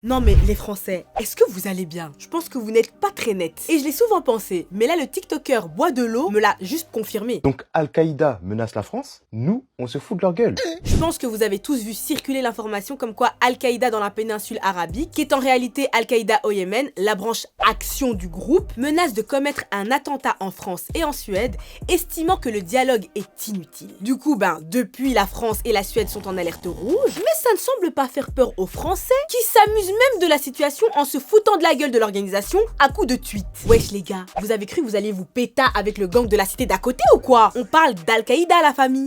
Non mais les Français, est-ce que vous allez bien? Je pense que vous n'êtes pas très net. Et je l'ai souvent pensé, mais là le TikToker Bois de l'eau me l'a juste confirmé. Donc Al-Qaïda menace la France, nous, on se fout de leur gueule. Je pense que vous avez tous vu circuler l'information comme quoi Al-Qaïda dans la péninsule arabique, qui est en réalité Al-Qaïda au Yémen, la branche action du groupe, menace de commettre un attentat en France et en Suède, estimant que le dialogue est inutile. Du coup, depuis la France et la Suède sont en alerte rouge, mais ça ne semble pas faire peur aux Français, qui s'amusent même de la situation en se foutant de la gueule de l'organisation à coups de tweets. Wesh les gars, vous avez cru que vous alliez vous péta avec le gang de la cité d'à côté ou quoi? On parle d'Al-Qaïda la famille.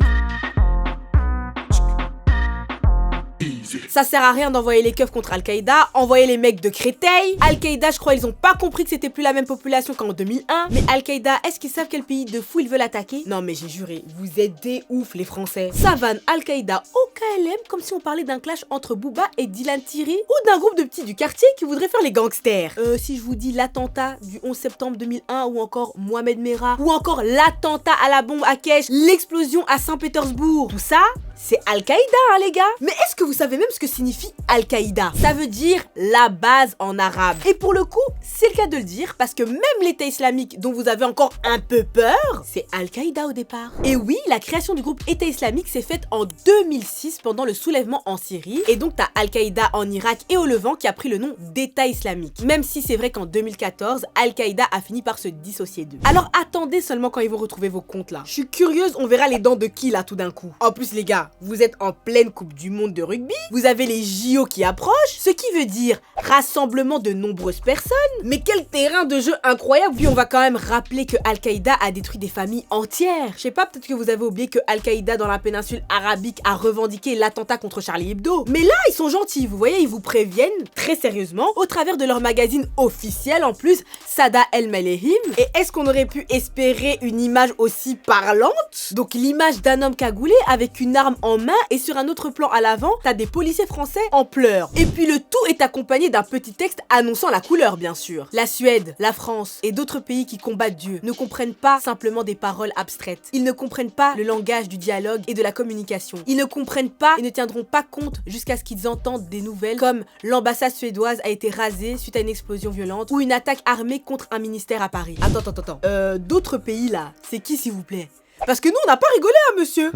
Ça sert à rien d'envoyer les keufs contre Al-Qaïda, envoyer les mecs de Créteil. Al-Qaïda, je crois, ils ont pas compris que c'était plus la même population qu'en 2001. Mais Al-Qaïda, est-ce qu'ils savent quel pays de fou ils veulent attaquer? Non mais j'ai juré, vous êtes des ouf les Français. Ça vanne Al-Qaïda au KLM comme si on parlait d'un clash entre Booba et Dylan Thierry ou d'un groupe de petits du quartier qui voudraient faire les gangsters. Si je vous dis l'attentat du 11 septembre 2001 ou encore Mohamed Merah ou encore l'attentat à la bombe à Kesh, l'explosion à Saint-Pétersbourg, tout ça, c'est Al-Qaïda hein les gars. Mais est-ce que vous savez même ce que signifie Al-Qaïda? Ça veut dire la base en arabe. Et pour le coup, c'est le cas de le dire parce que même l'État islamique dont vous avez encore un peu peur, c'est Al-Qaïda au départ. Et oui, la création du groupe État islamique s'est faite en 2006 pendant le soulèvement en Syrie. Et donc t'as Al-Qaïda en Irak et au Levant qui a pris le nom d'État islamique. Même si c'est vrai qu'en 2014, Al-Qaïda a fini par se dissocier d'eux. Alors attendez seulement quand ils vont retrouver vos comptes là. Je suis curieuse, on verra les dents de qui là tout d'un coup. En plus les gars, vous êtes en pleine coupe du monde de rugby, vous avez les JO qui approchent, ce qui veut dire rassemblement de nombreuses personnes. Mais quel terrain de jeu incroyable. Puis on va quand même rappeler que Al-Qaïda a détruit des familles entières. Je sais pas, peut-être que vous avez oublié que Al-Qaïda dans la péninsule arabique a revendiqué l'attentat contre Charlie Hebdo. Mais là, ils sont gentils, vous voyez, ils vous préviennent très sérieusement au travers de leur magazine officiel en plus, Sada El Malehim. Et est-ce qu'on aurait pu espérer une image aussi parlante? Donc l'image d'un homme cagoulé avec une arme en main et sur un autre plan à l'avant, t'as des policiers français en pleurs. Et puis le tout est accompagné d'un petit texte annonçant la couleur bien sûr. La Suède, la France et d'autres pays qui combattent Dieu ne comprennent pas simplement des paroles abstraites. Ils ne comprennent pas le langage du dialogue et de la communication. Ils ne comprennent pas et ne tiendront pas compte jusqu'à ce qu'ils entendent des nouvelles comme l'ambassade suédoise a été rasée suite à une explosion violente ou une attaque armée contre un ministère à Paris. Attends. D'autres pays là, c'est qui s'il vous plaît? Parce que nous, on n'a pas rigolé, hein, monsieur.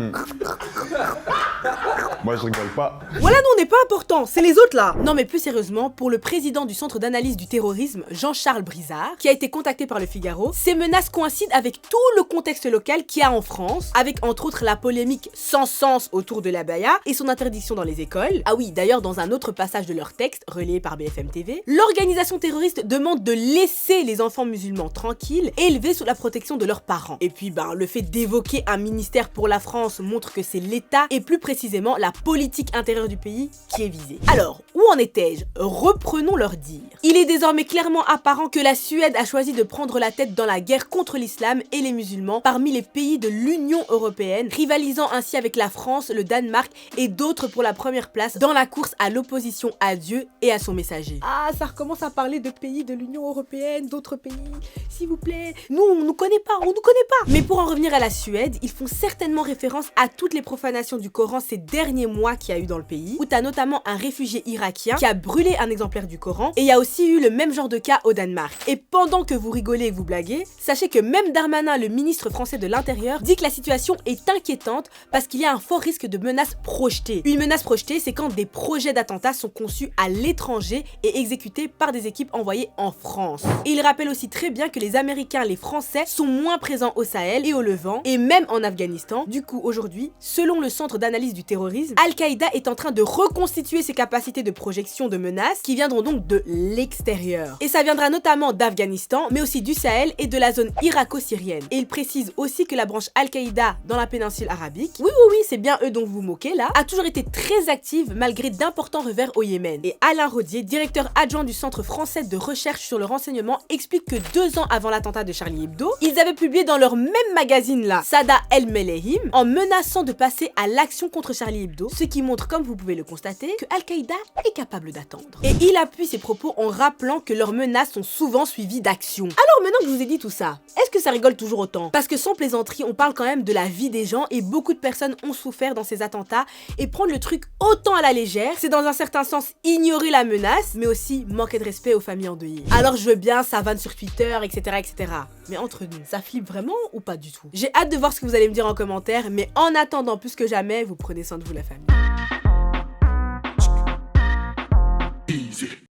Moi, je rigole pas. Voilà, nous, on n'est pas important, c'est les autres, là. Non, mais plus sérieusement, pour le président du Centre d'analyse du terrorisme, Jean-Charles Brizard, qui a été contacté par le Figaro, ces menaces coïncident avec tout le contexte local qu'il y a en France, avec entre autres la polémique sans sens autour de l'abaya et son interdiction dans les écoles. Ah oui, d'ailleurs, dans un autre passage de leur texte, relayé par BFM TV, l'organisation terroriste demande de laisser les enfants musulmans tranquilles, élevés sous la protection de leurs parents. Et puis, le fait d'évoquer un ministère pour la France montre que c'est l'État et plus précisément la politique intérieure du pays qui est visée. Alors, où en étais-je? Reprenons leur dire. Il est désormais clairement apparent que la Suède a choisi de prendre la tête dans la guerre contre l'islam et les musulmans parmi les pays de l'Union européenne, rivalisant ainsi avec la France, le Danemark et d'autres pour la première place dans la course à l'opposition à Dieu et à son messager. Ah, ça recommence à parler de pays de l'Union européenne, d'autres pays, s'il vous plaît. Nous, on nous connaît pas. Mais pour en revenir à la Suède, ils font certainement référence à toutes les profanations du Coran ces derniers mois qu'il y a eu dans le pays, où t'as notamment un réfugié irakien qui a brûlé un exemplaire du Coran, et il y a aussi eu le même genre de cas au Danemark. Et pendant que vous rigolez et que vous blaguez, sachez que même Darmanin, le ministre français de l'Intérieur, dit que la situation est inquiétante parce qu'il y a un fort risque de menace projetée. Une menace projetée, c'est quand des projets d'attentats sont conçus à l'étranger et exécutés par des équipes envoyées en France. Et il rappelle aussi très bien que les Américains, les Français, sont moins présents au Sahel et au Levant, et même en Afghanistan. Du coup, aujourd'hui, selon le Centre d'analyse du terrorisme, Al-Qaïda est en train de reconstituer ses capacités de projection de menaces qui viendront donc de l'extérieur. Et ça viendra notamment d'Afghanistan, mais aussi du Sahel et de la zone irako-syrienne. Et il précise aussi que la branche Al-Qaïda dans la péninsule arabique, oui, c'est bien eux dont vous vous moquez là, a toujours été très active malgré d'importants revers au Yémen. Et Alain Rodier, directeur adjoint du Centre français de recherche sur le renseignement, explique que 2 ans avant l'attentat de Charlie Hebdo, ils avaient publié dans leur même magazine là, Al-Qaïda, Sadah El-Melehim, en menaçant de passer à l'action contre Charlie Hebdo, ce qui montre, comme vous pouvez le constater, que Al-Qaïda est capable d'attendre. Et il appuie ses propos en rappelant que leurs menaces sont souvent suivies d'actions. Alors maintenant que je vous ai dit tout ça, est-ce que ça rigole toujours autant? Parce que sans plaisanterie, on parle quand même de la vie des gens et beaucoup de personnes ont souffert dans ces attentats et prendre le truc autant à la légère, c'est dans un certain sens ignorer la menace, mais aussi manquer de respect aux familles endeuillées. Alors je veux bien, ça vanne sur Twitter, etc. Mais entre nous, ça flippe vraiment ou pas du tout? J'ai hâte de voir ce que vous allez me dire en commentaire, mais en attendant, plus que jamais, vous prenez soin de vous la famille. Easy.